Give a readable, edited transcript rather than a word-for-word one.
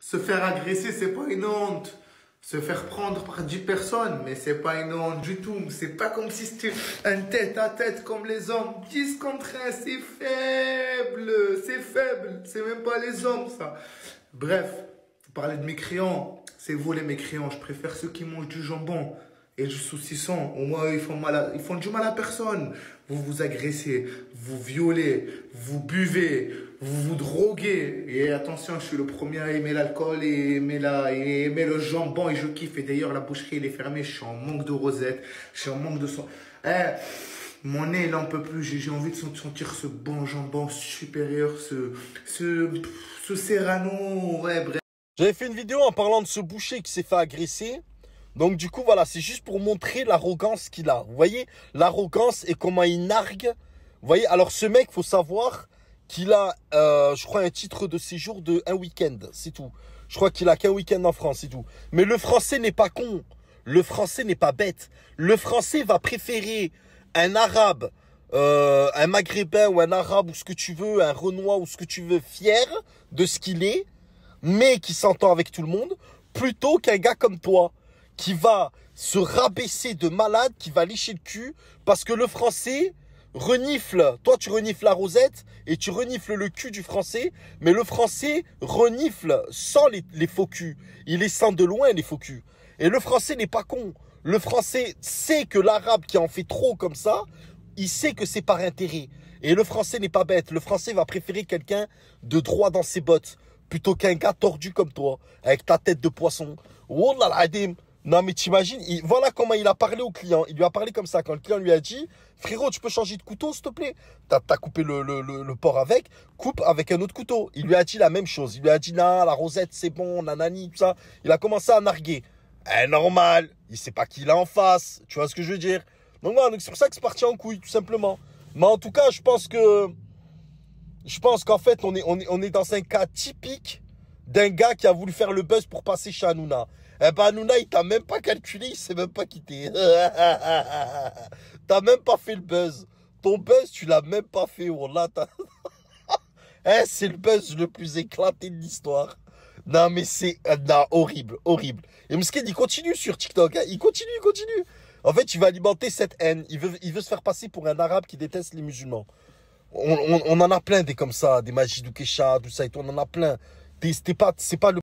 Se faire agresser, c'est pas une honte. Se faire prendre par 10 personnes, mais c'est pas une honte du tout. C'est pas comme si c'était un tête-à-tête comme les hommes. 10 contre 1, c'est faible. C'est faible. C'est même pas les hommes, ça. Bref, vous parlez de mécréants. C'est vous les mécréants. Je préfère ceux qui mangent du jambon et du saucisson. Au moins, ils font du mal à personne. Vous vous agressez, vous violez, vous buvez, vous vous droguez. Et attention, je suis le premier à aimer l'alcool et aimer le jambon et je kiffe. Et d'ailleurs, la boucherie, elle est fermée. Je suis en manque de rosette. Je suis en manque de son. Mon nez, il en peut plus. J'ai envie de sentir ce bon jambon supérieur, ce serrano. Ouais, bref. J'avais fait une vidéo en parlant de ce boucher qui s'est fait agresser. Donc du coup, voilà, c'est juste pour montrer l'arrogance qu'il a. Vous voyez, l'arrogance et comment il nargue. Vous voyez, alors ce mec, faut savoir qu'il a, je crois, un titre de séjour de un week-end, c'est tout. Je crois qu'il a qu'un week-end en France, c'est tout. Mais le français n'est pas con. Le français n'est pas bête. Le français va préférer un arabe, un maghrébin ou un arabe ou ce que tu veux, un renois ou ce que tu veux, fier de ce qu'il est, mais qui s'entend avec tout le monde, plutôt qu'un gars comme toi, qui va se rabaisser de malade, qui va lécher le cul, parce que le français renifle, toi tu renifles la rosette, et tu renifles le cul du français, mais le français renifle sans les faux culs, il les sent de loin les faux culs, et le français n'est pas con, le français sait que l'arabe qui en fait trop comme ça, il sait que c'est par intérêt, et le français n'est pas bête, le français va préférer quelqu'un de droit dans ses bottes, plutôt qu'un gars tordu comme toi, avec ta tête de poisson. Wallah al-adim. Non mais t'imagines, voilà comment il a parlé au client. Il lui a parlé comme ça. Quand le client lui a dit, frérot, tu peux changer de couteau s'il te plaît? T'as coupé le porc avec, coupe avec un autre couteau. Il lui a dit la même chose. Il lui a dit, non, la rosette c'est bon, nanani, tout ça. Il a commencé à narguer. Normal, il sait pas qui il a en face. Tu vois ce que je veux dire? Donc voilà, c'est pour ça que c'est parti en couille, tout simplement. Mais en tout cas, je pense qu'en fait, on est dans un cas typique d'un gars qui a voulu faire le buzz pour passer chez Hanouna. Eh ben, Hanouna, il t'a même pas calculé, il s'est même pas quitté. T'as même pas fait le buzz. Ton buzz, tu l'as même pas fait. Wallah, c'est le buzz le plus éclaté de l'histoire. Non, mais c'est non, horrible, horrible. Et Msken, il continue sur TikTok. Hein. Il continue. En fait, il va alimenter cette haine. Il veut se faire passer pour un arabe qui déteste les musulmans. On en a plein des comme ça, des Majid ou Kesha, tout ça et tout. On en a plein. C'est pas le